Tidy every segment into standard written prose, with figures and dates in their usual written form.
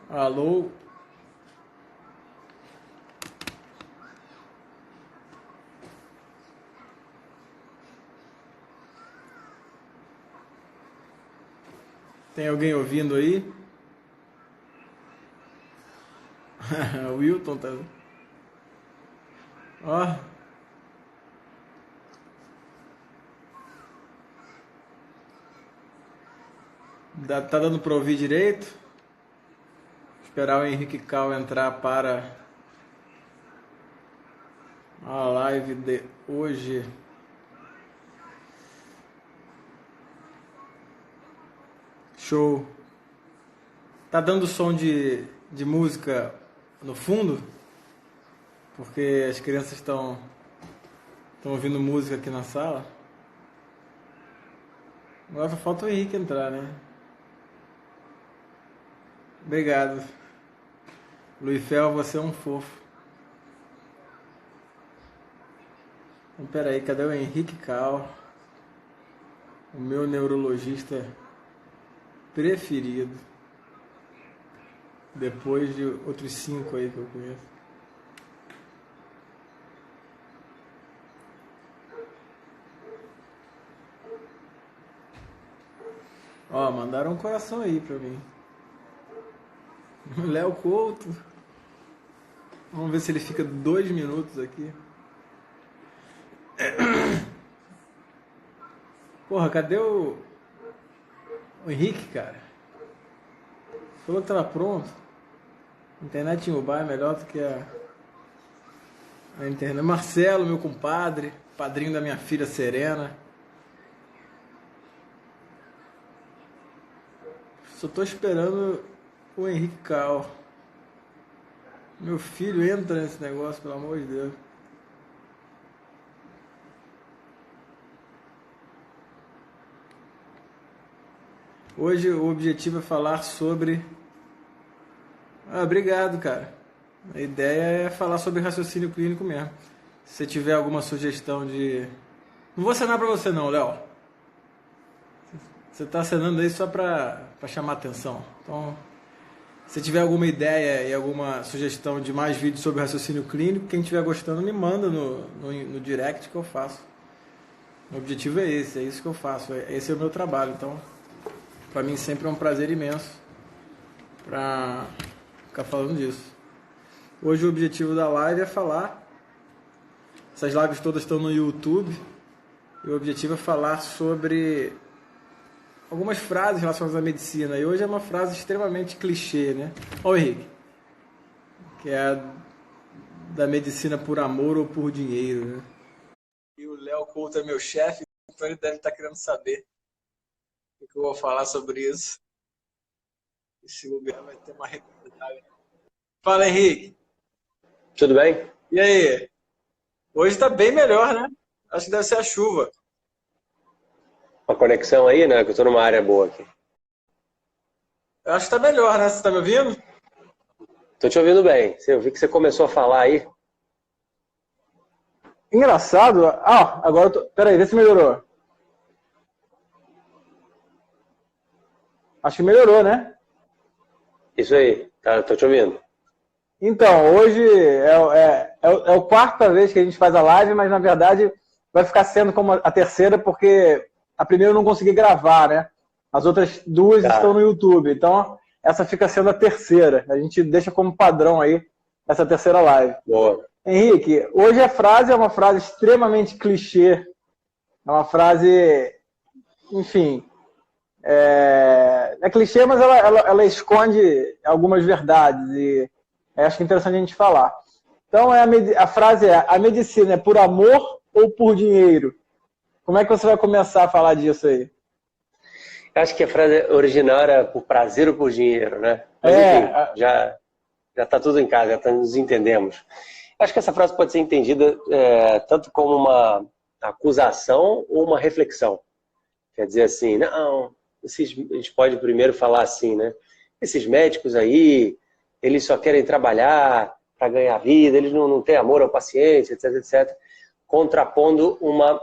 Alô? Tem alguém ouvindo aí? O Wilton tá. Ó. Tá dando pra ouvir direito? Esperar o Henrique Cal entrar para a live de hoje. Show. Tá dando som de música no fundo? Porque as crianças estão ouvindo música aqui na sala. Agora só falta o Henrique entrar, né? Obrigado. Luiz Fel, você é um fofo. Então, peraí, cadê o Henrique Cal? O meu neurologista preferido. Depois de outros 5 aí que eu conheço. Ó, mandaram um coração aí pra mim. Léo Couto. Vamos ver se ele fica 2 minutos aqui. Porra, cadê o Henrique, cara? Falou que tava pronto. Internet em Ubar é melhor do que a internet. Marcelo, meu compadre, padrinho da minha filha Serena. Só tô esperando o Henrique Cal. Meu filho entra nesse negócio, pelo amor de Deus. Hoje o objetivo é falar sobre... Ah, obrigado, cara. A ideia é falar sobre raciocínio clínico mesmo. Se você tiver alguma sugestão de... Não vou acenar pra você não, Léo. Você tá acenando aí só pra chamar atenção. Então, se tiver alguma ideia e alguma sugestão de mais vídeos sobre raciocínio clínico, quem estiver gostando me manda no direct que eu faço. O objetivo é isso que eu faço. Esse é o meu trabalho. Então, pra mim sempre é um prazer imenso pra ficar falando disso. Hoje o objetivo da live é falar. Essas lives todas estão no YouTube. E o objetivo é falar sobre algumas frases relacionadas à medicina. E hoje é uma frase extremamente clichê, né? Ó, Henrique. Que é a da medicina por amor ou por dinheiro, né? E o Léo Couto é meu chefe, então ele deve estar querendo saber o que eu vou falar sobre isso. Esse lugar vai ter uma reportagem. Fala, Henrique. Tudo bem? E aí? Hoje tá bem melhor, né? Acho que deve ser a chuva. Uma conexão aí, né? Que eu tô numa área boa aqui. Eu acho que tá melhor, né? Você tá me ouvindo? Tô te ouvindo bem. Eu vi que você começou a falar aí. Engraçado. Ah, agora eu tô... Peraí, vê se melhorou. Acho que melhorou, né? Isso aí, tá, tô te ouvindo. Então, hoje é a quarta vez que a gente faz a live, mas na verdade vai ficar sendo como a terceira, porque a primeira eu não consegui gravar, né? As outras duas estão no YouTube, então essa fica sendo a terceira. A gente deixa como padrão aí essa terceira live. Boa. Henrique, hoje a frase é uma frase extremamente clichê, é uma frase, enfim, é clichê, mas ela esconde algumas verdades e acho que é interessante a gente falar. Então, a frase é: a medicina é por amor ou por dinheiro? Como é que você vai começar a falar disso aí? Eu acho que a frase original era por prazer ou por dinheiro, né? Mas enfim, já tá tudo em casa, já nos entendemos. Acho que essa frase pode ser entendida tanto como uma acusação ou uma reflexão. Quer dizer assim, não, a gente pode primeiro falar assim, né? Esses médicos aí, eles só querem trabalhar para ganhar vida, eles não têm amor ao paciente, etc, etc. Contrapondo uma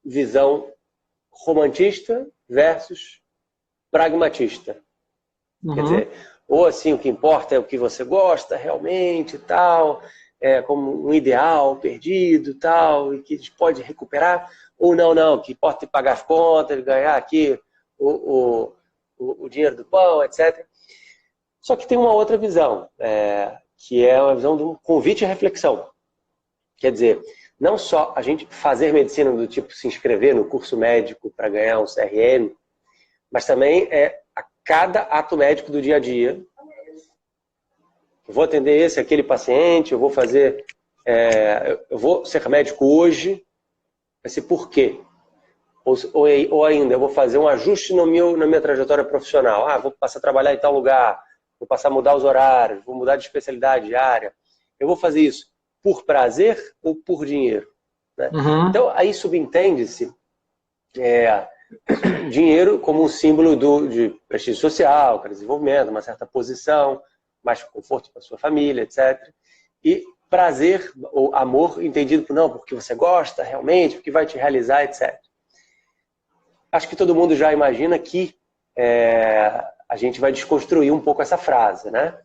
visão romantista versus pragmatista. Quer dizer, ou assim, o que importa é o que você gosta realmente e tal, como um ideal perdido e tal, e que a gente pode recuperar, ou não, que importa é pagar as contas, ganhar aqui o dinheiro do pão, etc. Só que tem uma outra visão, que é uma visão de um convite à reflexão. Quer dizer, não só a gente fazer medicina do tipo se inscrever no curso médico para ganhar um CRM, mas também a cada ato médico do dia a dia. Eu vou atender aquele paciente, eu vou fazer, eu vou ser médico hoje, vai ser por quê? Ou ainda, eu vou fazer um ajuste na minha trajetória profissional. Vou passar a trabalhar em tal lugar, vou passar a mudar os horários, vou mudar de especialidade, de área. Eu vou fazer isso por prazer ou por dinheiro? Né? Então, aí subentende-se dinheiro como um símbolo de prestígio social, para desenvolvimento, uma certa posição, mais conforto para sua família, etc. E prazer ou amor entendido por não, porque você gosta realmente, porque vai te realizar, etc. Acho que todo mundo já imagina que a gente vai desconstruir um pouco essa frase, né?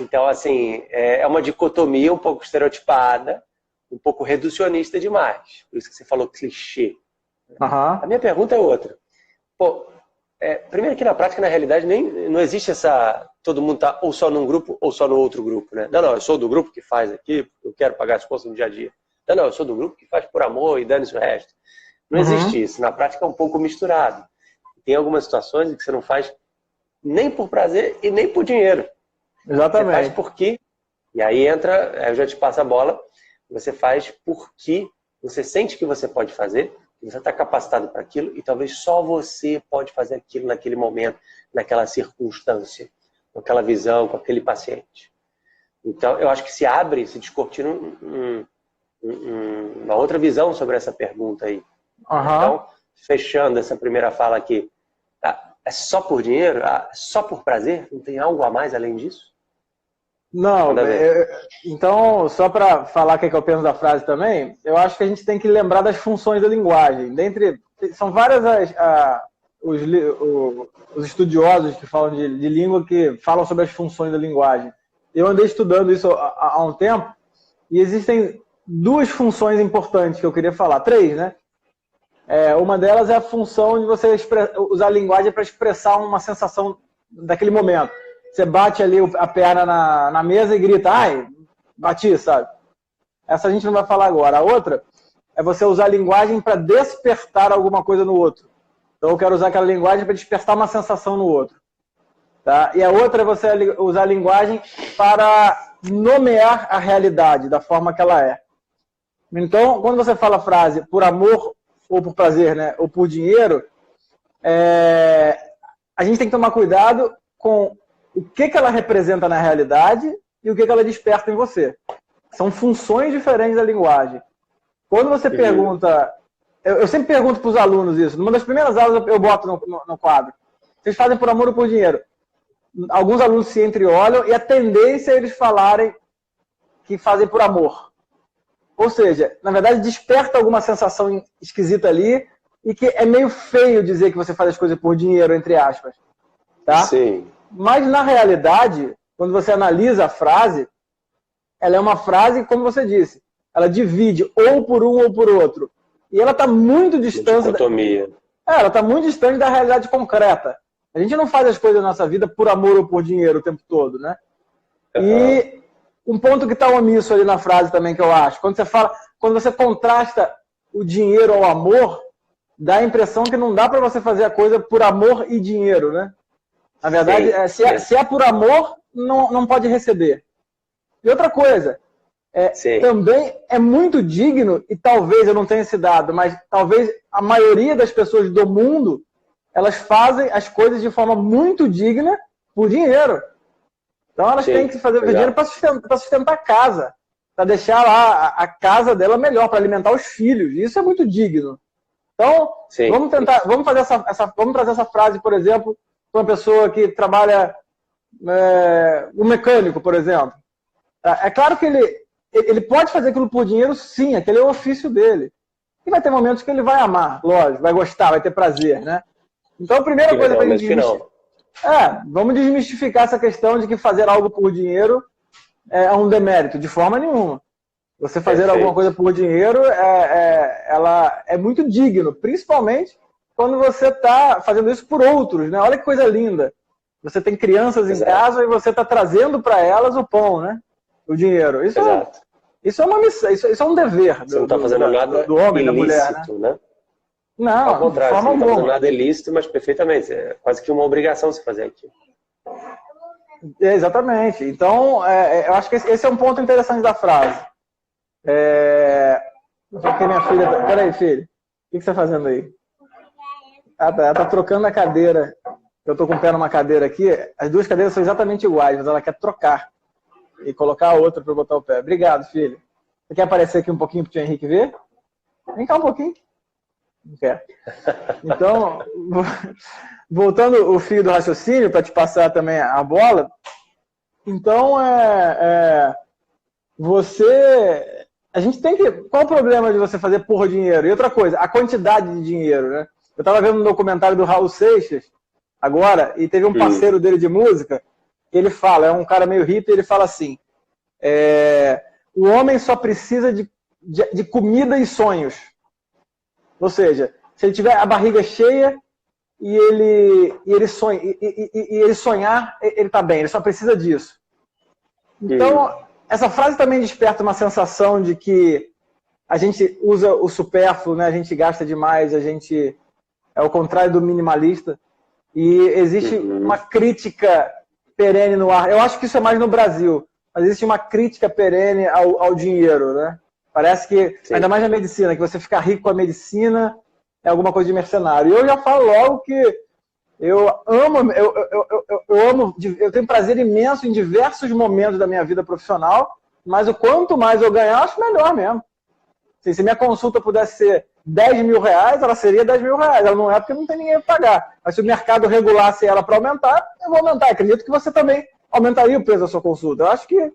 Então, assim, é uma dicotomia um pouco estereotipada, um pouco reducionista demais. Por isso que você falou clichê. A minha pergunta é outra. Primeiro que na prática, na realidade, não existe todo mundo tá ou só num grupo ou só no outro grupo, né? Não, eu sou do grupo que faz aqui, porque eu quero pagar as contas no dia a dia. Não, eu sou do grupo que faz por amor e dane-se o resto. Não existe isso. Na prática é um pouco misturado. Tem algumas situações em que você não faz nem por prazer e nem por dinheiro. Exatamente. Você faz porque, e aí eu já te passo a bola, você faz porque você sente que você pode fazer, que você está capacitado para aquilo e talvez só você pode fazer aquilo naquele momento, naquela circunstância, com aquela visão, com aquele paciente. Então, eu acho que se descortina uma outra visão sobre essa pergunta aí. Então, fechando essa primeira fala aqui, é só por dinheiro? É só por prazer? Não tem algo a mais além disso? Não, então, só para falar o que eu penso da frase também, eu acho que a gente tem que lembrar das funções da linguagem. São várias os estudiosos que falam de língua que falam sobre as funções da linguagem. Eu andei estudando isso há um tempo e existem duas funções importantes que eu queria falar. 3, né? Uma delas é a função de você usar a linguagem para expressar uma sensação daquele momento. Você bate ali a perna na mesa e grita, ai, bati, sabe? Essa a gente não vai falar agora. A outra é você usar a linguagem para despertar alguma coisa no outro. Então eu quero usar aquela linguagem para despertar uma sensação no outro. Tá? E a outra é você usar a linguagem para nomear a realidade da forma que ela é. Então, quando você fala a frase por amor ou por prazer, né, ou por dinheiro, a gente tem que tomar cuidado com o que ela representa na realidade e o que ela desperta em você. São funções diferentes da linguagem. Quando você pergunta... Eu sempre pergunto para os alunos isso. Numa das primeiras aulas eu boto no quadro. Vocês fazem por amor ou por dinheiro? Alguns alunos se entreolham e a tendência é eles falarem que fazem por amor. Ou seja, na verdade desperta alguma sensação esquisita ali e que é meio feio dizer que você faz as coisas por dinheiro, entre aspas. Tá? Sim. Mas, na realidade, quando você analisa a frase, ela é uma frase, como você disse, ela divide ou por um ou por outro. E ela está muito distante... Dicotomia. Ela está muito distante da realidade concreta. A gente não faz as coisas na nossa vida por amor ou por dinheiro o tempo todo, né? E um ponto que está omisso ali na frase também, que eu acho, quando você contrasta o dinheiro ao amor, dá a impressão que não dá para você fazer a coisa por amor e dinheiro, né? Na verdade, se é por amor, não pode receber. E outra coisa, também é muito digno, e talvez eu não tenha esse dado, mas talvez a maioria das pessoas do mundo, elas fazem as coisas de forma muito digna por dinheiro. Então elas têm que fazer dinheiro para sustentar a casa, para deixar lá a casa dela melhor, para alimentar os filhos. E isso é muito digno. Então, vamos trazer essa frase, por exemplo, uma pessoa que trabalha um mecânico, por exemplo. É claro que ele pode fazer aquilo por dinheiro, sim, aquele é o ofício dele. E vai ter momentos que ele vai amar, lógico, vai gostar, vai ter prazer, né? Então, a primeira coisa para a gente desmistificar... vamos desmistificar essa questão de que fazer algo por dinheiro é um demérito, de forma nenhuma. Você fazer alguma coisa por dinheiro, ela é muito digno, principalmente quando você está fazendo isso por outros, né? Olha que coisa linda. Você tem crianças em casa e você está trazendo para elas o pão, né? O dinheiro. Isso é uma missão, isso é um dever você não está fazendo nada do homem, ilícito, da mulher, né? Não, ao contrário, de forma você não está fazendo alguma. nada ilícito, mas perfeitamente. É quase que uma obrigação se fazer aquilo. Exatamente. Então, eu acho que esse é um ponto interessante da frase. Só que minha filha... Peraí, filho. O que você está fazendo aí? Ela está trocando a cadeira. Eu estou com o pé numa cadeira aqui. As duas cadeiras são exatamente iguais, mas ela quer trocar. E colocar a outra para botar o pé. Obrigado, filho. Você quer aparecer aqui um pouquinho para o tio Henrique ver? Vem cá um pouquinho. Não quer. Então, voltando o fio do raciocínio, para te passar também a bola. Então, você... A gente tem que... Qual o problema de você fazer por dinheiro? E outra coisa, a quantidade de dinheiro, né? Eu estava vendo um documentário do Raul Seixas, agora, e teve um parceiro dele de música, que ele fala, é um cara meio hippie, ele fala assim, o homem só precisa de comida e sonhos. Ou seja, se ele tiver a barriga cheia e ele sonhar, ele está bem, ele só precisa disso. Então, essa frase também desperta uma sensação de que a gente usa o supérfluo, né? A gente gasta demais, a gente é o contrário do minimalista. E existe uma crítica perene no ar. Eu acho que isso é mais no Brasil, mas existe uma crítica perene ao dinheiro, né? Parece que, ainda mais na medicina, que você ficar rico com a medicina é alguma coisa de mercenário. E eu já falo logo que eu tenho prazer imenso em diversos momentos da minha vida profissional, mas o quanto mais eu ganhar, eu acho melhor mesmo. Se minha consulta pudesse ser 10 mil reais, ela seria 10 mil reais. Ela não é porque não tem ninguém para pagar. Mas se o mercado regulasse ela para aumentar, eu vou aumentar. Acredito que você também aumentaria o preço da sua consulta. Eu acho que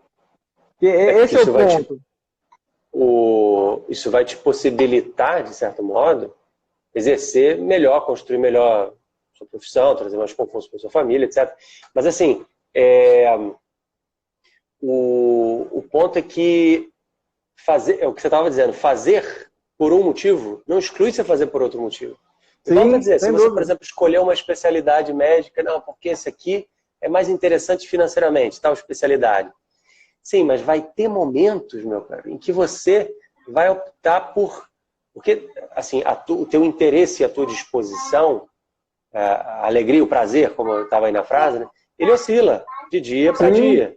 esse é o ponto. Isso vai te possibilitar, de certo modo, exercer melhor, construir melhor sua profissão, trazer mais conforto para sua família, etc. Mas, assim, o ponto é que é o que você estava dizendo, fazer por um motivo não exclui você fazer por outro motivo. Volto a dizer, se você, por exemplo, escolher uma especialidade médica, não, porque esse aqui é mais interessante financeiramente, tal especialidade. Sim, mas vai ter momentos, meu caro, em que você vai optar por... Porque, assim, o teu interesse e a tua disposição, a alegria, o prazer, como estava aí na frase, né, ele oscila de dia para dia.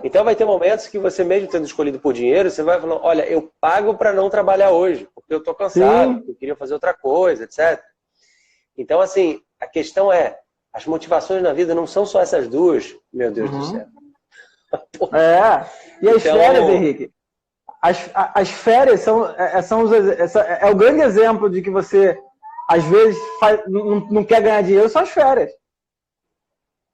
Então vai ter momentos que você, mesmo tendo escolhido por dinheiro, você vai falando, olha, eu pago para não trabalhar hoje, porque eu estou cansado, eu queria fazer outra coisa, etc. Então, assim, a questão é, as motivações na vida não são só essas duas, meu Deus do céu. E as férias, Henrique? As férias são o grande exemplo de que você, às vezes, não quer ganhar dinheiro, são as férias.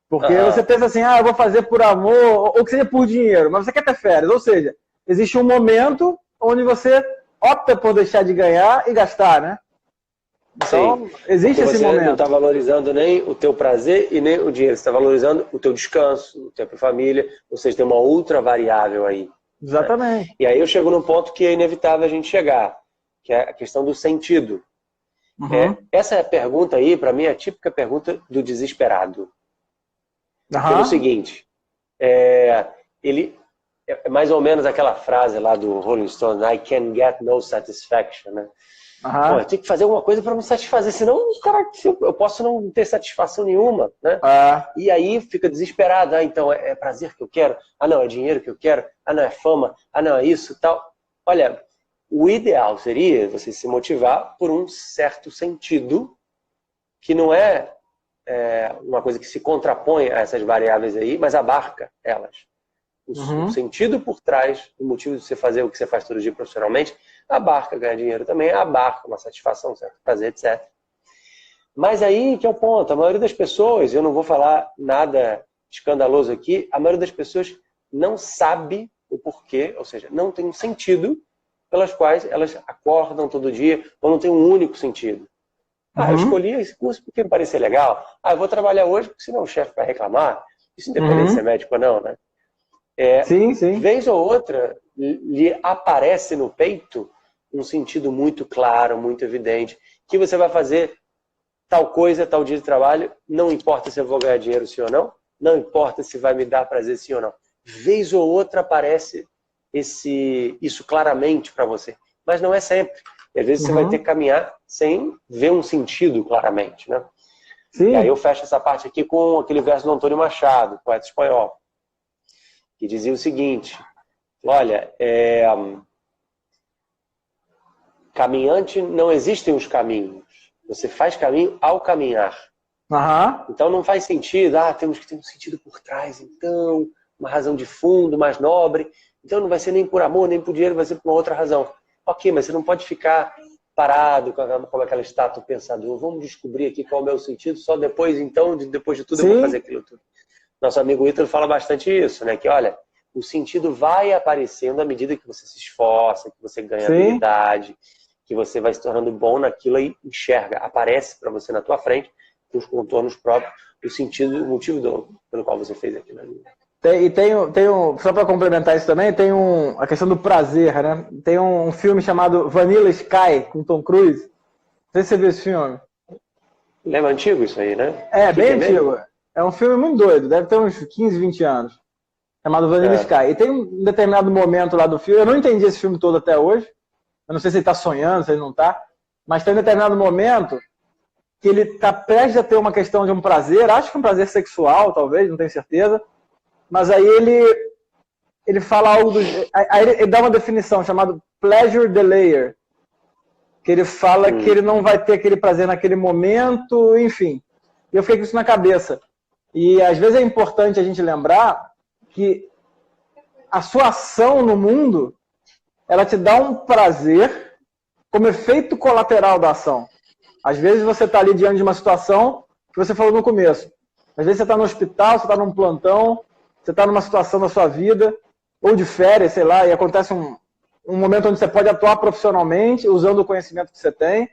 Porque você pensa assim, eu vou fazer por amor, ou que seja por dinheiro, mas você quer ter férias. Ou seja, existe um momento onde você opta por deixar de ganhar e gastar, né? Então, existe esse momento. Você não está valorizando nem o teu prazer e nem o dinheiro. Você está valorizando o teu descanso, o tempo em família. Ou seja, tem uma outra variável aí. Exatamente. Né? E aí eu chego num ponto que é inevitável a gente chegar, que é a questão do sentido. Essa pergunta aí, para mim, é a típica pergunta do desesperado. Pelo seguinte, ele é mais ou menos aquela frase lá do Rolling Stone, I can get no satisfaction, né? Pô, eu tenho que fazer alguma coisa para me satisfazer, senão, cara, eu posso não ter satisfação nenhuma, né? E aí fica desesperado, então é prazer que eu quero, não, é dinheiro que eu quero, não, é fama, não, é isso, tal. Olha, o ideal seria você se motivar por um certo sentido, que não é uma coisa que se contrapõe a essas variáveis aí, mas abarca elas. O sentido por trás, o motivo de você fazer o que você faz todo dia profissionalmente, abarca ganhar dinheiro também, abarca uma satisfação, certo prazer, etc. Mas aí que é o ponto, a maioria das pessoas, eu não vou falar nada escandaloso aqui, a maioria das pessoas não sabe o porquê, ou seja, não tem um sentido pelas quais elas acordam todo dia, ou não tem um único sentido. Eu escolhi esse curso porque me parecia legal. Eu vou trabalhar hoje porque senão o chefe vai reclamar. Isso independente de ser médico ou não, né? Sim. Vez ou outra, lhe aparece no peito um sentido muito claro, muito evidente, que você vai fazer tal coisa, tal dia de trabalho, não importa se eu vou ganhar dinheiro sim ou não, não importa se vai me dar prazer sim ou não. Vez ou outra aparece isso claramente para você, mas não é sempre. E às vezes você vai ter que caminhar sem ver um sentido claramente, né? Sim. E aí eu fecho essa parte aqui com aquele verso do Antônio Machado, poeta espanhol, que dizia o seguinte: olha, caminhante não existem os caminhos, você faz caminho ao caminhar. Então não faz sentido, temos que ter um sentido por trás, então, uma razão de fundo, mais nobre, então não vai ser nem por amor, nem por dinheiro, vai ser por uma outra razão. Ok, mas você não pode ficar parado como aquela estátua pensador. Vamos descobrir aqui qual é o meu sentido, só depois, então, depois de tudo eu vou fazer aquilo tudo. Nosso amigo Ítalo fala bastante isso, né? Que olha, o sentido vai aparecendo à medida que você se esforça, que você ganha habilidade, que você vai se tornando bom naquilo e enxerga, aparece para você na tua frente, com os contornos próprios, o sentido, o motivo pelo qual você fez aquilo ali. Só para complementar isso também, tem a questão do prazer, né? Tem um filme chamado Vanilla Sky, com Tom Cruise. Não sei se você viu esse filme. Lembra antigo isso aí, né? Bem antigo. É um filme muito doido, deve ter uns 15, 20 anos. Chamado Vanilla Sky. E tem um determinado momento lá do filme, eu não entendi esse filme todo até hoje. Eu não sei se ele está sonhando, se ele não está. Mas tem um determinado momento que ele está prestes a ter uma questão de um prazer, acho que um prazer sexual, talvez, não tenho certeza. Mas aí ele fala algo aí ele dá uma definição chamada pleasure delayer, que ele fala que ele não vai ter aquele prazer naquele momento, enfim. E eu fiquei com isso na cabeça. E às vezes é importante a gente lembrar que a sua ação no mundo, ela te dá um prazer como efeito colateral da ação. Às vezes você está ali diante de uma situação que você falou no começo. Às vezes você está no hospital, você está num plantão, você está numa situação da sua vida, ou de férias, sei lá, e acontece um momento onde você pode atuar profissionalmente, usando o conhecimento que você tem,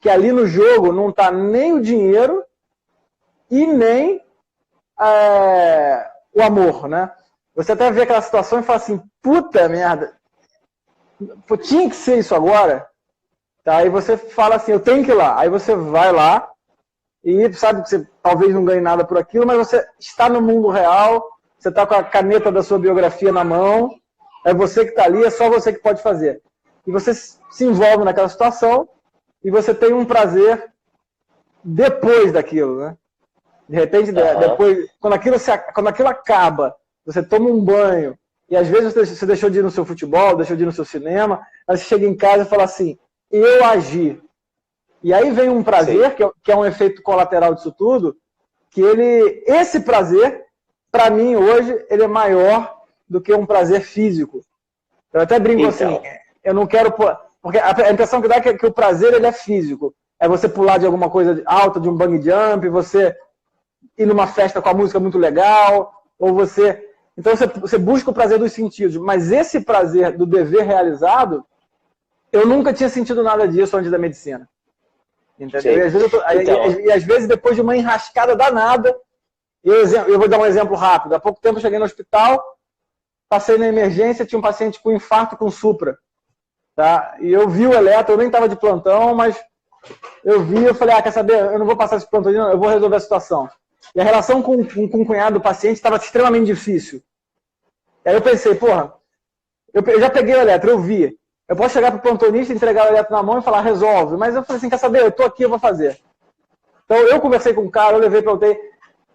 que ali no jogo não está nem o dinheiro e nem o amor, né? Você até vê aquela situação e fala assim, puta merda, tinha que ser isso agora? Tá? Aí você fala assim, eu tenho que ir lá. Aí você vai lá e sabe que você talvez não ganhe nada por aquilo, mas você está no mundo real, você está com a caneta da sua biografia na mão, é você que está ali, é só você que pode fazer. E você se envolve naquela situação e você tem um prazer depois daquilo, né? De repente, depois, quando aquilo acaba, você toma um banho, e às vezes você deixou de ir no seu futebol, deixou de ir no seu cinema, aí você chega em casa e fala assim, eu agi. E aí vem um prazer, que é um efeito colateral disso tudo, que esse prazer, para mim, hoje, ele é maior do que um prazer físico. Eu até brinco assim, eu não quero... Porque a impressão que dá é que o prazer, ele é físico. É você pular de alguma coisa alta, de um bungee jump, você ir numa festa com a música muito legal, ou você... Então você busca o prazer dos sentidos. Mas esse prazer do dever realizado, eu nunca tinha sentido nada disso antes da medicina. Entendeu? E às vezes, depois de uma enrascada danada, eu vou dar um exemplo rápido. Há pouco tempo eu cheguei no hospital, passei na emergência, tinha um paciente com infarto com supra. Tá? E eu vi o eletro, eu nem estava de plantão, mas eu vi, eu falei, quer saber, eu não vou passar esse plantão, não, eu vou resolver a situação. E a relação com o cunhado do paciente estava extremamente difícil. E aí eu pensei, porra, eu já peguei o eletro, eu vi. Eu posso chegar para o plantonista, entregar o eletro na mão e falar, resolve. Mas eu falei assim, quer saber, eu estou aqui, eu vou fazer. Então eu conversei com o cara, eu levei para UTI,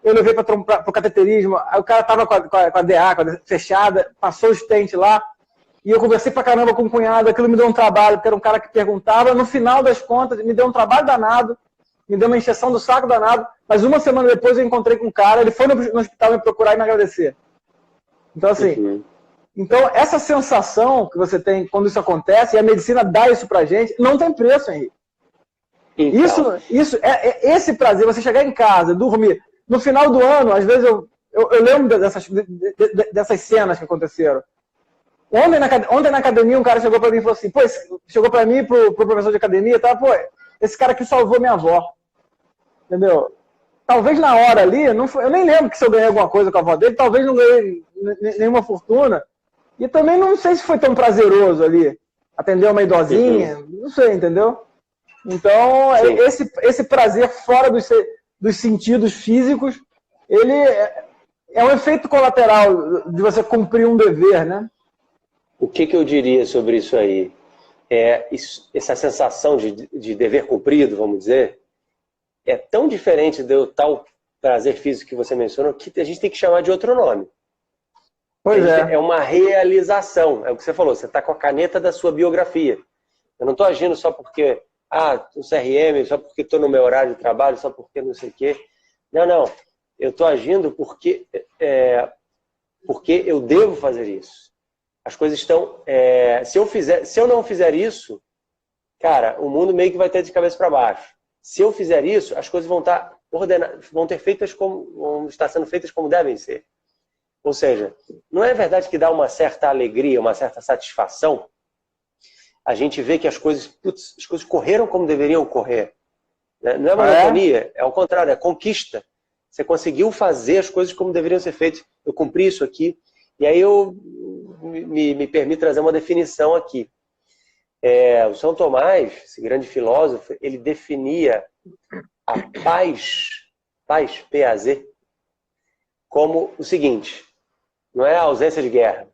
eu levei para o cateterismo, aí o cara estava com a DA fechada, passou o stent lá, e eu conversei pra caramba com o cunhado, aquilo me deu um trabalho, porque era um cara que perguntava, no final das contas, me deu um trabalho danado, me deu uma encheção do saco danado, mas uma semana depois eu encontrei com o cara, ele foi no hospital me procurar e me agradecer. Então, assim, essa sensação que você tem quando isso acontece, e a medicina dá isso pra gente, não tem preço, Henrique. Então. Isso esse prazer, você chegar em casa, dormir. No final do ano, às vezes eu lembro dessas cenas que aconteceram. Ontem na academia, um cara chegou pra mim e falou assim, chegou pra mim, pro professor de academia, tá, esse cara aqui salvou minha avó. Entendeu? Talvez na hora ali, eu nem lembro que se eu ganhei alguma coisa com a avó dele, talvez não ganhei nenhuma fortuna. E também não sei se foi tão prazeroso ali. Atender uma idosinha, não sei, entendeu? Então, esse prazer fora dos sentidos físicos, ele é um efeito colateral de você cumprir um dever, né? O que eu diria sobre isso aí? Essa sensação de dever cumprido, vamos dizer, é tão diferente do tal prazer físico que você mencionou que a gente tem que chamar de outro nome. Pois é. É uma realização. É o que você falou, você está com a caneta da sua biografia. Eu não estou agindo só porque, o CRM, só porque estou no meu horário de trabalho, só porque não sei o quê. Não. Eu estou agindo porque eu devo fazer isso. As coisas estão... se eu não fizer isso, cara, o mundo meio que vai ter de cabeça para baixo. Se eu fizer isso, as coisas vão estar ordenadas, vão estar sendo feitas como devem ser. Ou seja, não é verdade que dá uma certa alegria, uma certa satisfação a gente vê que as coisas correram como deveriam correr. Não é monotonia, é ao contrário, é conquista. Você conseguiu fazer as coisas como deveriam ser feitas. Eu cumpri isso aqui. E aí eu me permito trazer uma definição aqui. O São Tomás, esse grande filósofo, ele definia a paz, P-A-Z, como o seguinte: não é a ausência de guerra.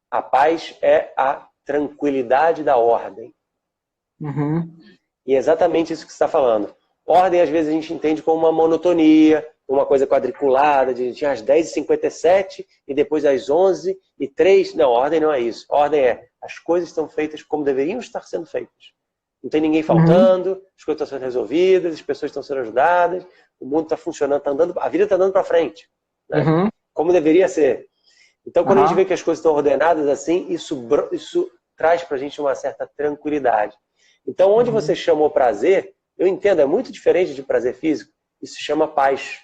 A paz é a tranquilidade da ordem. Uhum. E é exatamente isso que você está falando. Ordem, às vezes, a gente entende como uma monotonia, uma coisa quadriculada, de tinha às 10h57 e depois às 11h03. Não, ordem não é isso. Ordem é, as coisas estão feitas como deveriam estar sendo feitas. Não tem ninguém faltando, as coisas estão sendo resolvidas, as pessoas estão sendo ajudadas, o mundo está funcionando, a vida está andando para frente. Né? Como deveria ser. Então, quando a gente vê que as coisas estão ordenadas assim, isso traz para a gente uma certa tranquilidade. Então, onde você chamou prazer, eu entendo, é muito diferente de prazer físico, isso se chama paz.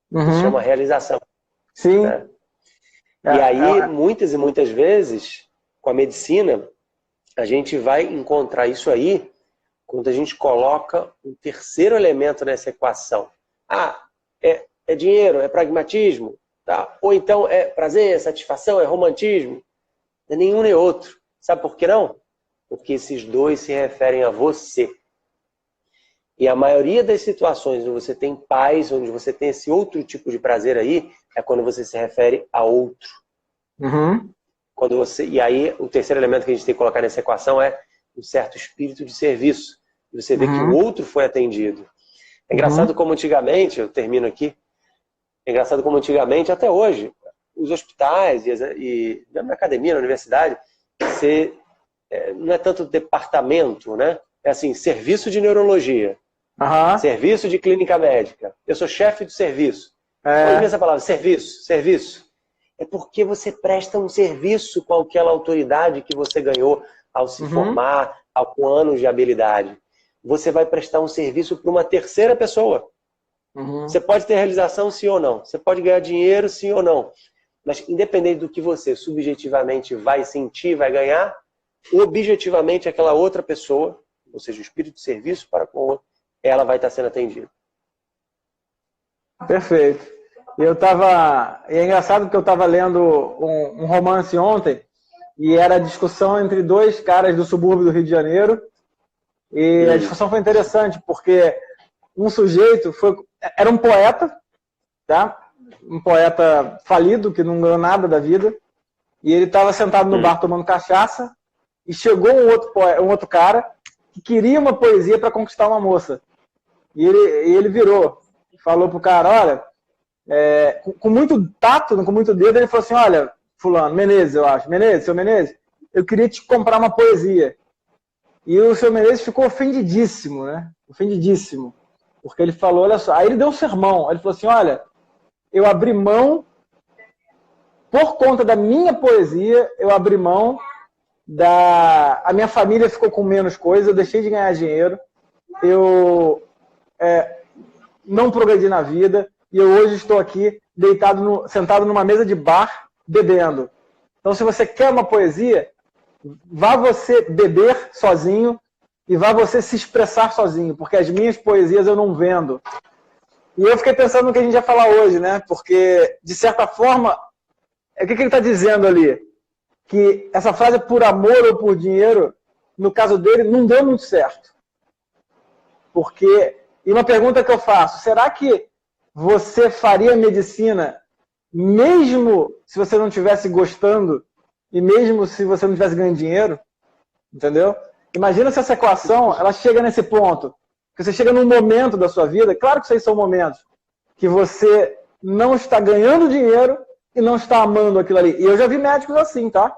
Isso se chama realização. Sim. Né? E aí, muitas e muitas vezes, com a medicina, a gente vai encontrar isso aí quando a gente coloca um terceiro elemento nessa equação. É dinheiro, é pragmatismo, tá? Ou então é prazer, é satisfação, é romantismo. Não é nenhum nem outro. Sabe por que não? Porque esses dois se referem a você. E a maioria das situações onde você tem paz, onde você tem esse outro tipo de prazer aí, é quando você se refere a outro. E aí, o terceiro elemento que a gente tem que colocar nessa equação é um certo espírito de serviço. Você vê que o outro foi atendido. É engraçado como antigamente, eu termino aqui, é engraçado como antigamente, até hoje, os hospitais e na academia, na universidade, não é tanto departamento, né? É assim, serviço de neurologia, serviço de clínica médica. Eu sou chefe do serviço. Onde vem essa palavra? Serviço. É porque você presta um serviço com aquela autoridade que você ganhou ao se formar, com anos de habilidade. Você vai prestar um serviço para uma terceira pessoa. Você pode ter realização, sim ou não. Você pode ganhar dinheiro, sim ou não. Mas independente do que você subjetivamente vai sentir, vai ganhar, objetivamente aquela outra pessoa, ou seja, o espírito de serviço para com outra, ela vai estar sendo atendida. Perfeito. E é engraçado porque eu estava lendo um romance ontem e era a discussão entre dois caras do subúrbio do Rio de Janeiro. E a discussão foi interessante porque um sujeito era um poeta, tá? Um poeta falido, que não ganhou nada da vida, e ele estava sentado no bar tomando cachaça, e chegou um outro cara que queria uma poesia para conquistar uma moça. E ele virou, falou pro cara, olha, com muito tato, com muito dedo, ele falou assim, olha, fulano, Menezes, eu acho, seu Menezes, eu queria te comprar uma poesia. E o seu Menezes ficou ofendidíssimo, né? Ofendidíssimo. Porque ele falou, olha só, aí ele deu um sermão, ele falou assim, olha, eu abri mão, por conta da minha poesia, eu abri mão a minha família ficou com menos coisa, eu deixei de ganhar dinheiro, eu não progredi na vida, e eu hoje estou aqui sentado numa mesa de bar, bebendo. Então, se você quer uma poesia, vá você beber sozinho e vai você se expressar sozinho, porque as minhas poesias eu não vendo. E eu fiquei pensando no que a gente ia falar hoje, né? Porque, de certa forma, o que ele está dizendo ali? Que essa frase por amor ou por dinheiro, no caso dele, não deu muito certo. Porque, e uma pergunta que eu faço, será que você faria medicina mesmo se você não estivesse gostando e mesmo se você não estivesse ganhando dinheiro? Entendeu? Imagina se essa equação ela chega nesse ponto, que você chega num momento da sua vida, claro que esses são momentos que você não está ganhando dinheiro e não está amando aquilo ali. E eu já vi médicos assim, tá?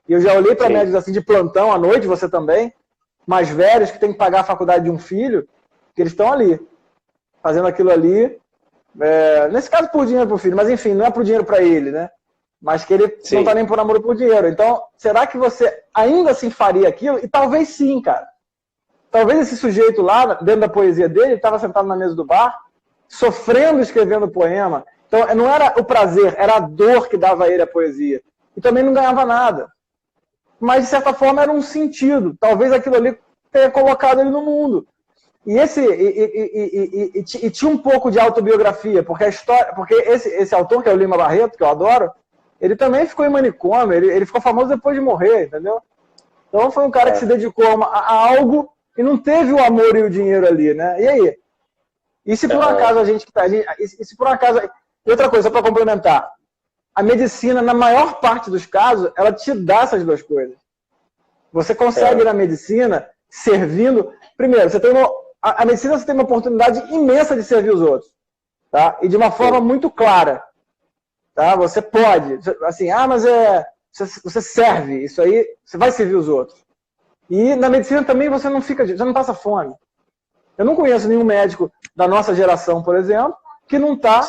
E eu já olhei para médicos assim de plantão à noite, você também, mais velhos que tem que pagar a faculdade de um filho, que eles estão ali, fazendo aquilo ali, nesse caso por dinheiro para o filho, mas enfim, não é por dinheiro para ele, né? Mas que ele não está nem por amor ou por dinheiro. Então, será que você ainda assim faria aquilo? E talvez sim, cara. Talvez esse sujeito lá, dentro da poesia dele, estava sentado na mesa do bar, sofrendo, escrevendo poema. Então, não era o prazer, era a dor que dava a ele a poesia. E também não ganhava nada. Mas, de certa forma, era um sentido. Talvez aquilo ali tenha colocado ele no mundo. E tinha um pouco de autobiografia, porque a história, porque esse autor, que é o Lima Barreto, que eu adoro, ele também ficou em manicômio, ele ficou famoso depois de morrer, entendeu? Então foi um cara que se dedicou a algo e não teve o amor e o dinheiro ali, né? E aí? E se por acaso se por acaso... E outra coisa, só para complementar, a medicina, na maior parte dos casos, ela te dá essas duas coisas. Você consegue ir na medicina servindo... Primeiro, a medicina você tem uma oportunidade imensa de servir os outros, tá? E de uma forma muito clara. Tá? Você pode, assim, mas você serve, isso aí, você vai servir os outros. E na medicina também você não passa fome. Eu não conheço nenhum médico da nossa geração, por exemplo, que não está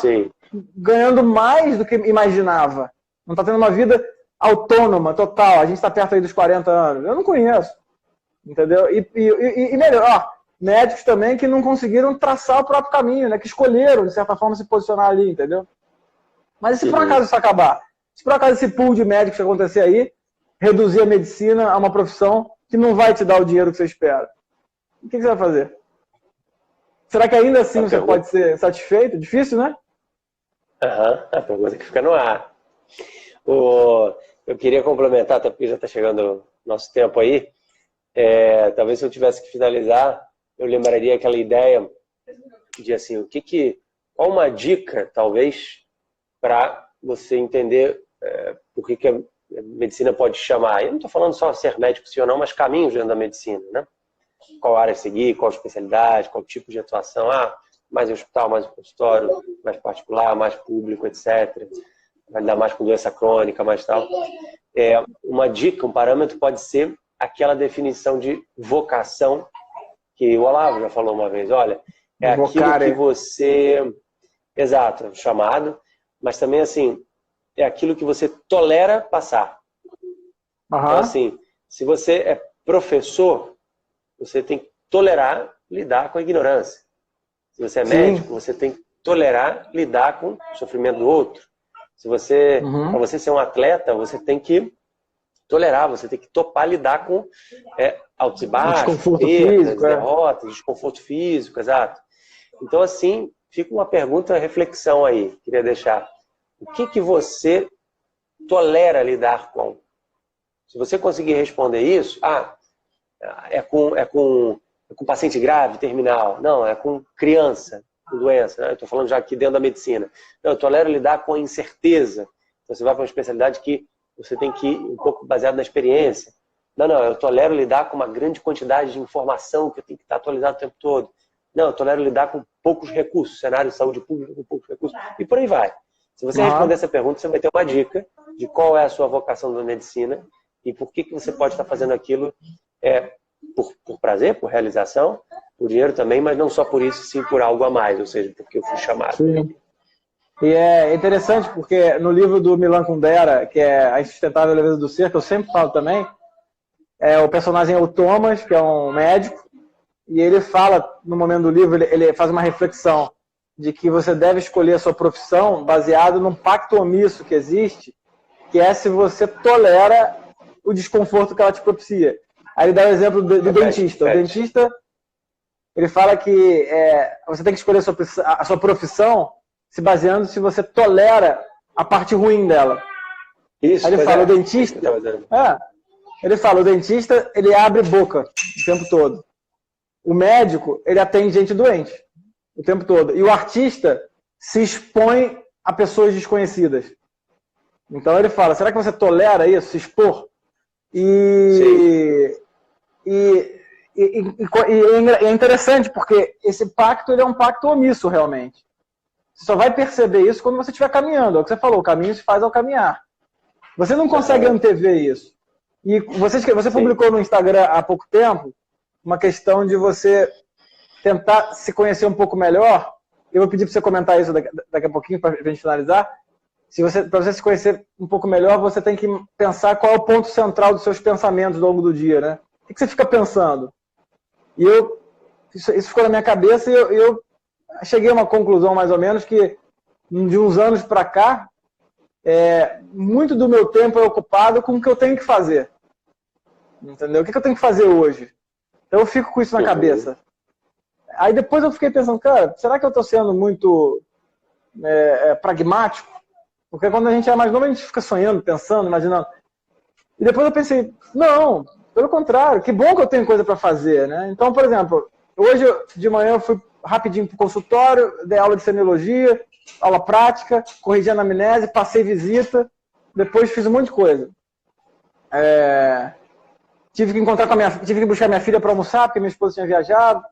ganhando mais do que imaginava. Não está tendo uma vida autônoma, total. A gente está perto aí dos 40 anos. Eu não conheço. Entendeu? E melhor, médicos também que não conseguiram traçar o próprio caminho, né? Que escolheram, de certa forma, se posicionar ali, entendeu? Mas e se por acaso isso acabar? Se por acaso esse pool de médicos acontecer aí, reduzir a medicina a uma profissão que não vai te dar o dinheiro que você espera, o que você vai fazer? Será que ainda assim você pode ser satisfeito? Difícil, né? A pergunta que fica no ar. Eu queria complementar, até porque já está chegando o nosso tempo aí. Talvez se eu tivesse que finalizar, eu lembraria aquela ideia de assim, qual uma dica, talvez, para você entender por que a medicina pode chamar. Eu não estou falando só ser médico sim ou não, mas caminhos dentro da medicina, né? Qual área seguir, qual especialidade, qual tipo de atuação. Mais em hospital, mais em consultório, mais particular, mais público, etc. Vai lidar mais com doença crônica, mais tal. Uma dica, um parâmetro pode ser aquela definição de vocação que o Olavo já falou uma vez. Olha, aquilo que você... Exato, chamado. Mas também, assim, é aquilo que você tolera passar. Então, assim, se você é professor, você tem que tolerar lidar com a ignorância. Se você é médico, você tem que tolerar lidar com o sofrimento do outro. Se você, para você ser um atleta, você tem que tolerar, você tem que topar lidar com altos e baixos, perdas, derrotas, desconforto físico, exato. Então, assim, fica uma pergunta, reflexão aí, queria deixar. O que você tolera lidar com? Se você conseguir responder isso, é com paciente grave, terminal. Não, é com criança, com doença. Né? Eu estou falando já aqui dentro da medicina. Não, eu tolero lidar com a incerteza. Então, você vai para uma especialidade que você tem que ir um pouco baseado na experiência. Não, eu tolero lidar com uma grande quantidade de informação que eu tenho que estar atualizado o tempo todo. Não, eu tolero lidar com poucos recursos, cenário de saúde pública com poucos recursos. E por aí vai. Se você responder essa pergunta, você vai ter uma dica de qual é a sua vocação da medicina e por que você pode estar fazendo aquilo por prazer, por realização, por dinheiro também, mas não só por isso, sim por algo a mais, ou seja, porque eu fui chamado. Sim. E é interessante porque no livro do Milan Kundera, que é A Insustentável Leveza do Ser, que eu sempre falo também, o personagem é o Thomas, que é um médico, e ele fala, no momento do livro, ele faz uma reflexão de que você deve escolher a sua profissão baseado num pacto omisso que existe, que é se você tolera o desconforto que ela te propicia. Aí ele dá o exemplo do dentista. O dentista, ele fala que você tem que escolher a sua profissão se baseando se você tolera a parte ruim dela. Isso, aí ele fala, o dentista, ele abre boca o tempo todo. O médico, ele atende gente doente o tempo todo. E o artista se expõe a pessoas desconhecidas. Então ele fala, será que você tolera isso, se expor? E é interessante, porque esse pacto ele é um pacto omisso, realmente. Você só vai perceber isso quando você estiver caminhando. É o que você falou, o caminho se faz ao caminhar. Você não consegue antever isso. E você publicou no Instagram há pouco tempo uma questão de você tentar se conhecer um pouco melhor. Eu vou pedir para você comentar isso daqui a pouquinho, para a gente finalizar. Para você se conhecer um pouco melhor, você tem que pensar qual é o ponto central dos seus pensamentos ao longo do dia, né? O que você fica pensando? E isso ficou na minha cabeça e eu cheguei a uma conclusão, mais ou menos, que de uns anos para cá, muito do meu tempo é ocupado com o que eu tenho que fazer. Entendeu? O que eu tenho que fazer hoje? Então eu fico com isso na cabeça. Aí depois eu fiquei pensando, cara, será que eu estou sendo muito pragmático? Porque quando a gente é mais novo, a gente fica sonhando, pensando, imaginando. E depois eu pensei, não, pelo contrário, que bom que eu tenho coisa para fazer, né? Então, por exemplo, hoje de manhã eu fui rapidinho para o consultório, dei aula de semiologia, aula prática, corrigi a anamnese, passei visita, depois fiz um monte de coisa. Tive que buscar minha filha para almoçar, porque minha esposa tinha viajado.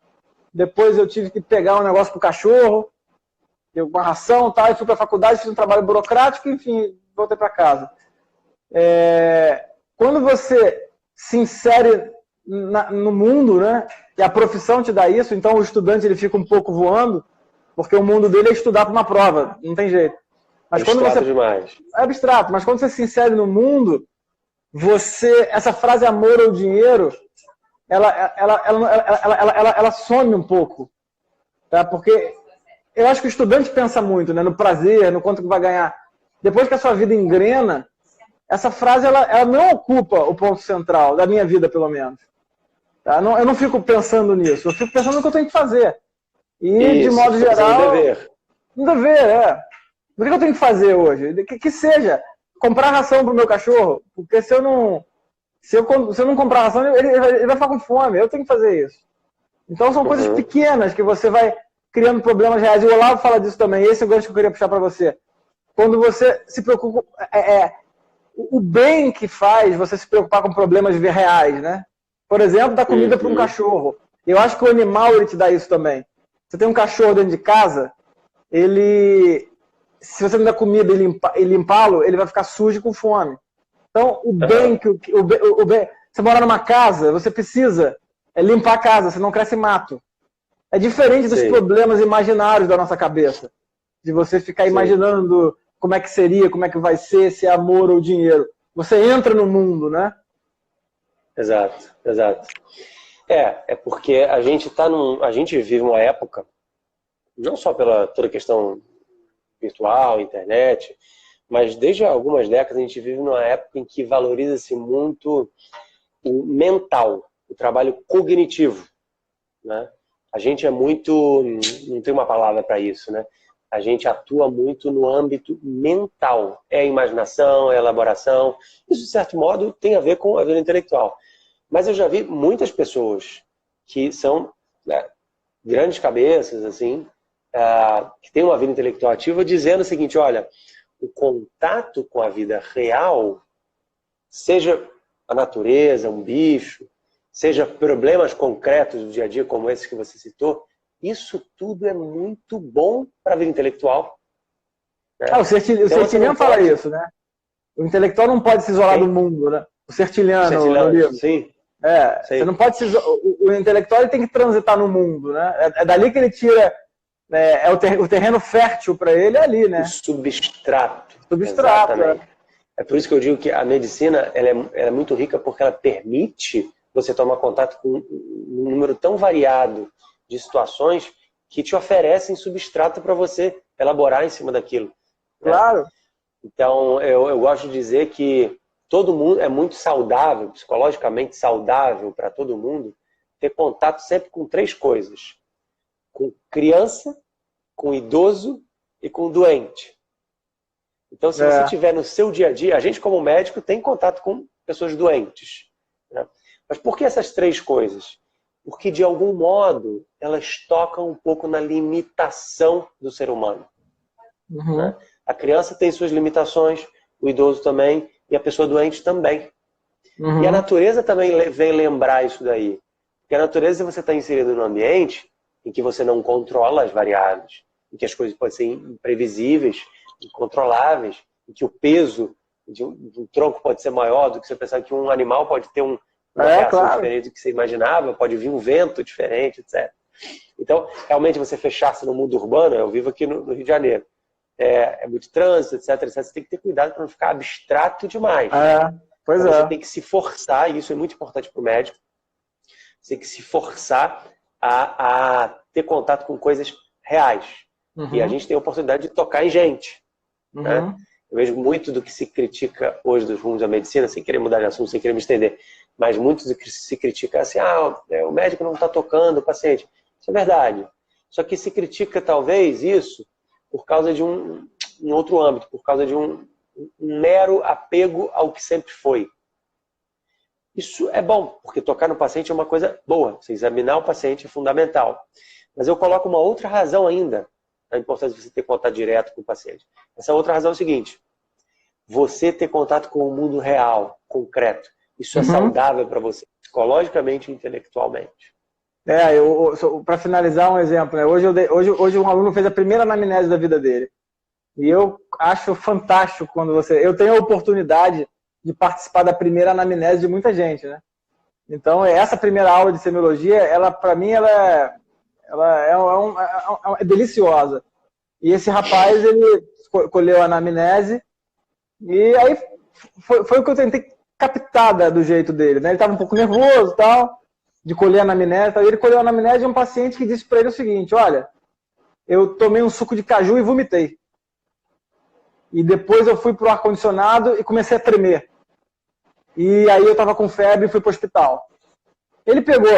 Depois eu tive que pegar um negócio pro cachorro, uma ração, tal, e fui para a faculdade, fiz um trabalho burocrático, enfim, voltei para casa. Quando você se insere no mundo, né, e a profissão te dá isso, então o estudante ele fica um pouco voando, porque o mundo dele é estudar para uma prova, não tem jeito. Mas abstrato demais. É abstrato, mas quando você se insere no mundo, essa frase amor ou dinheiro, ela some um pouco, tá? Porque eu acho que o estudante pensa muito, né, no prazer, no quanto que vai ganhar. Depois que a sua vida engrena, essa frase ela não ocupa o ponto central da minha vida, pelo menos. Tá? Eu não fico pensando nisso, eu fico pensando no que eu tenho que fazer. E, isso, de modo geral... Um dever, O que eu tenho que fazer hoje? Que seja comprar ração para o meu cachorro, porque se eu não comprar ração, ele vai ficar com fome, eu tenho que fazer isso. Então são coisas pequenas que você vai criando problemas reais. E o Olavo fala disso também, esse é o gancho que eu queria puxar para você. Quando você se preocupa... o bem que faz você se preocupar com problemas reais, né? Por exemplo, dar comida para um cachorro. Eu acho que o animal ele te dá isso também. Você tem um cachorro dentro de casa, se você não der comida e limpá-lo, ele vai ficar sujo com fome. Então, o bem você mora numa casa, você precisa limpar a casa, senão cresce mato. É diferente dos problemas imaginários da nossa cabeça. De você ficar imaginando como é que seria, como é que vai ser, se é amor ou dinheiro. Você entra no mundo, né? Exato. É porque a gente vive uma época, não só pela toda a questão virtual, internet, mas desde algumas décadas a gente vive numa época em que valoriza-se muito o mental, o trabalho cognitivo, né? A gente é muito, não tem uma palavra para isso, né? A gente atua muito no âmbito mental. É a imaginação, é a elaboração. Isso, de certo modo, tem a ver com a vida intelectual. Mas eu já vi muitas pessoas que são grandes cabeças, assim, que têm uma vida intelectual ativa, dizendo o seguinte, olha, o contato com a vida real, seja a natureza, um bicho, seja problemas concretos do dia a dia, como esses que você citou, isso tudo é muito bom para a vida intelectual. Né? O Sertiliano fala isso, né? O intelectual não pode se isolar do mundo, né? O Sertiliano no livro. Sim. Você não pode o intelectual ele tem que transitar no mundo, né? É dali que ele tira, o terreno fértil para ele é ali, né? O substrato. Exatamente. É por isso que eu digo que a medicina ela é muito rica porque ela permite você tomar contato com um número tão variado de situações que te oferecem substrato para você elaborar em cima daquilo. Claro. Né? Então, eu gosto de dizer que todo mundo, é muito saudável, psicologicamente saudável para todo mundo, ter contato sempre com 3 coisas. Com criança, com idoso e com doente. Então, se você tiver no seu dia a dia, a gente como médico tem contato com pessoas doentes. Né? Mas por que essas 3 coisas? Porque, de algum modo, elas tocam um pouco na limitação do ser humano. Né? A criança tem suas limitações, o idoso também, e a pessoa doente também. E a natureza também vem lembrar isso daí. Porque a natureza, você está inserido num ambiente em que você não controla as variáveis, em que as coisas podem ser imprevisíveis, incontroláveis, em que o peso de um tronco pode ser maior do que você pensar, que um animal pode ter uma reação diferente do que você imaginava, pode vir um vento diferente, etc. Então, realmente, você fechar-se no mundo urbano, eu vivo aqui no Rio de Janeiro, é muito trânsito, etc, etc. Você tem que ter cuidado para não ficar abstrato demais. Você tem que se forçar, e isso é muito importante para o médico, você tem que se forçar a ter contato com coisas reais. E a gente tem a oportunidade de tocar em gente. Né? Eu vejo muito do que se critica hoje dos rumos da medicina, sem querer mudar de assunto, sem querer me estender, mas muito do que se critica é assim, o médico não está tocando o paciente. Isso é verdade. Só que se critica talvez isso por causa de um outro âmbito, por causa de um mero apego ao que sempre foi. Isso é bom, porque tocar no paciente é uma coisa boa. Você examinar o paciente é fundamental. Mas eu coloco uma outra razão ainda, a importância de você ter contato direto com o paciente. Essa outra razão é o seguinte: você ter contato com o mundo real, concreto. Isso é saudável para você, psicologicamente e intelectualmente. Para finalizar um exemplo, né? Hoje um aluno fez a primeira anamnese da vida dele. E eu acho fantástico quando eu tenho a oportunidade de participar da primeira anamnese de muita gente, né? Então, essa primeira aula de semiologia, ela, para mim, ela é deliciosa. E esse rapaz, ele colheu a anamnese e aí foi o que eu tentei captar do jeito dele, né? Ele estava um pouco nervoso e tal, de colher a anamnese. Ele colheu a anamnese de um paciente que disse para ele o seguinte: olha, eu tomei um suco de caju e vomitei. E depois eu fui pro ar-condicionado e comecei a tremer. E aí eu estava com febre e fui pro hospital. Ele pegou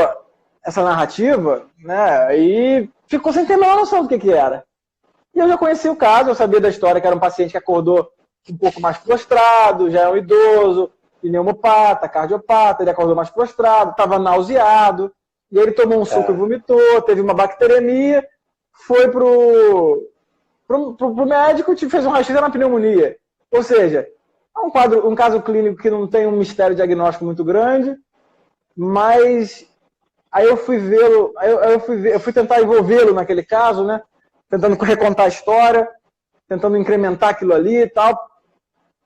essa narrativa, né, e ficou sem ter a menor noção do que era. E eu já conhecia o caso, eu sabia da história que era um paciente que acordou um pouco mais prostrado, já é um idoso, pneumopata, cardiopata, ele acordou mais prostrado, estava nauseado, e ele tomou um suco e vomitou, teve uma bacteremia, foi pro médico, fez um raio-x na pneumonia. Ou seja, é um caso clínico que não tem um mistério diagnóstico muito grande, mas aí eu fui vê-lo, eu fui tentar envolvê-lo naquele caso, né? Tentando recontar a história, tentando incrementar aquilo ali e tal.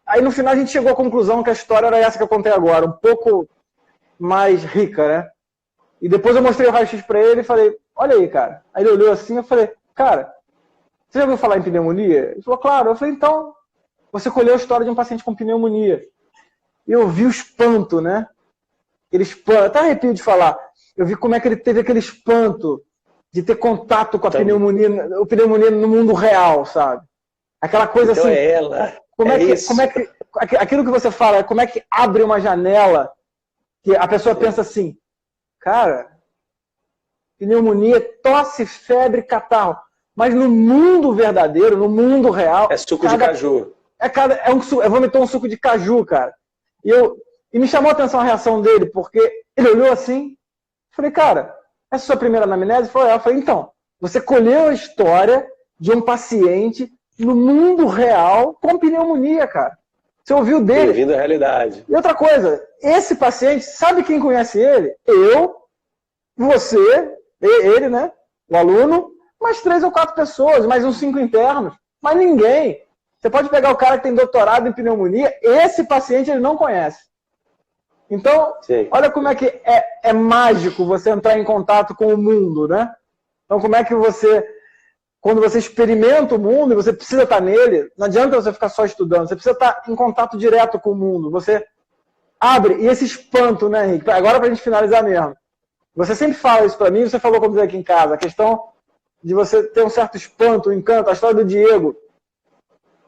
Aí no final a gente chegou à conclusão que a história era essa que eu contei agora, um pouco mais rica, né? E depois eu mostrei o raio-x para ele e falei: olha aí, cara. Aí ele olhou assim, eu falei: cara, você já ouviu falar em pneumonia? Ele falou: claro. Eu falei: então, você colheu a história de um paciente com pneumonia. E eu vi o espanto, né? Aquele espanto, até arrepio de falar. Eu vi como é que ele teve aquele espanto de ter contato com a pneumonia no mundo real, sabe? Aquela coisa então assim. É ela. Como é que aquilo que você fala, como é que abre uma janela que a pessoa pensa assim, cara, pneumonia, tosse, febre, catarro. Mas no mundo verdadeiro, no mundo real... É suco de caju. Vomitou um suco de caju, cara. E me chamou a atenção a reação dele, porque ele olhou assim, falei: cara, essa é a sua primeira anamnese? Eu falei: então, você colheu a história de um paciente no mundo real com pneumonia, cara. Você ouviu dele. Bem-vindo à realidade. E outra coisa, esse paciente, sabe quem conhece ele? Eu, você, ele, né? O aluno, mais 3 ou 4 pessoas, mais uns 5 internos. Mas ninguém. Você pode pegar o cara que tem doutorado em pneumonia, esse paciente ele não conhece. Então, sim, olha como é que é mágico você entrar em contato com o mundo, né? Então, como é que quando você experimenta o mundo e você precisa estar nele, não adianta você ficar só estudando, você precisa estar em contato direto com o mundo. Você abre, e esse espanto, né, Henrique? Agora pra gente finalizar mesmo. Você sempre fala isso pra mim, você falou comigo aqui em casa, a questão de você ter um certo espanto, um encanto, a história do Diego,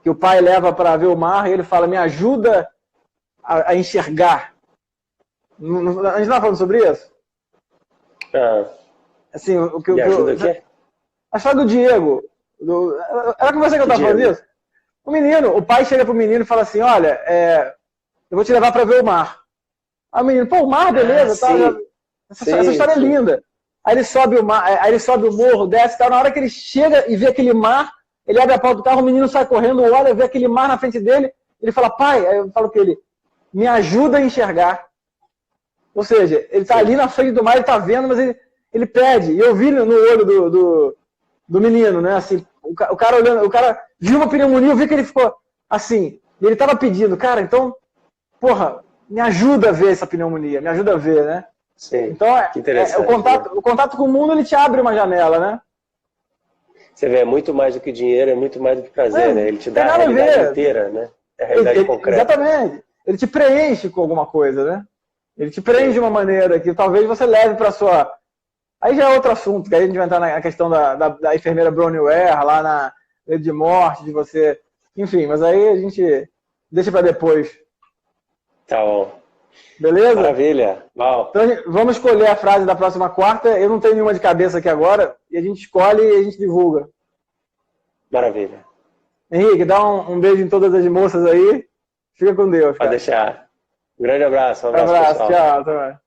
que o pai leva para ver o mar e ele fala: me ajuda a enxergar. A gente não estava falando sobre isso? Assim, o que ajuda o quê? A história do Diego. Era com você que eu estava falando isso? O pai chega pro menino e fala assim, olha, eu vou te levar para ver o mar. Aí o menino, pô, o mar, beleza, tá, essa história é linda. Aí ele sobe o morro, desce, tá, na hora que ele chega e vê aquele mar, ele abre a porta do carro, o menino sai correndo, olha, vê aquele mar na frente dele, ele fala, pai, aí eu falo com ele, me ajuda a enxergar. Ou seja, ele tá ali na frente do mar, ele tá vendo, mas ele pede. E eu vi no olho do menino, né, assim, o cara olhando, o cara viu uma pneumonia, eu vi que ele ficou assim, e ele tava pedindo, cara, então, porra, me ajuda a ver essa pneumonia, me ajuda a ver, né? Sim, então, que interessante, o contato com o mundo, ele te abre uma janela, né? Você vê, é muito mais do que dinheiro, é muito mais do que prazer, né? Ele te dá a realidade inteira, né? É a realidade concreta. Exatamente. Ele te preenche com alguma coisa, né? Ele te preenche de uma maneira que talvez você leve para sua... Aí já é outro assunto, que aí a gente vai entrar na questão da enfermeira Bronnie Ware, lá na Letra de Morte, de você... Enfim, mas aí a gente deixa para depois. Tá bom. Beleza? Maravilha. Uau. Então vamos escolher a frase da próxima quarta. Eu não tenho nenhuma de cabeça aqui agora. E a gente escolhe e a gente divulga. Maravilha. Henrique, dá um beijo em todas as moças aí. Fica com Deus, cara. Pode deixar. Um grande abraço. Um abraço, abraço, pessoal. tchau. Até mais.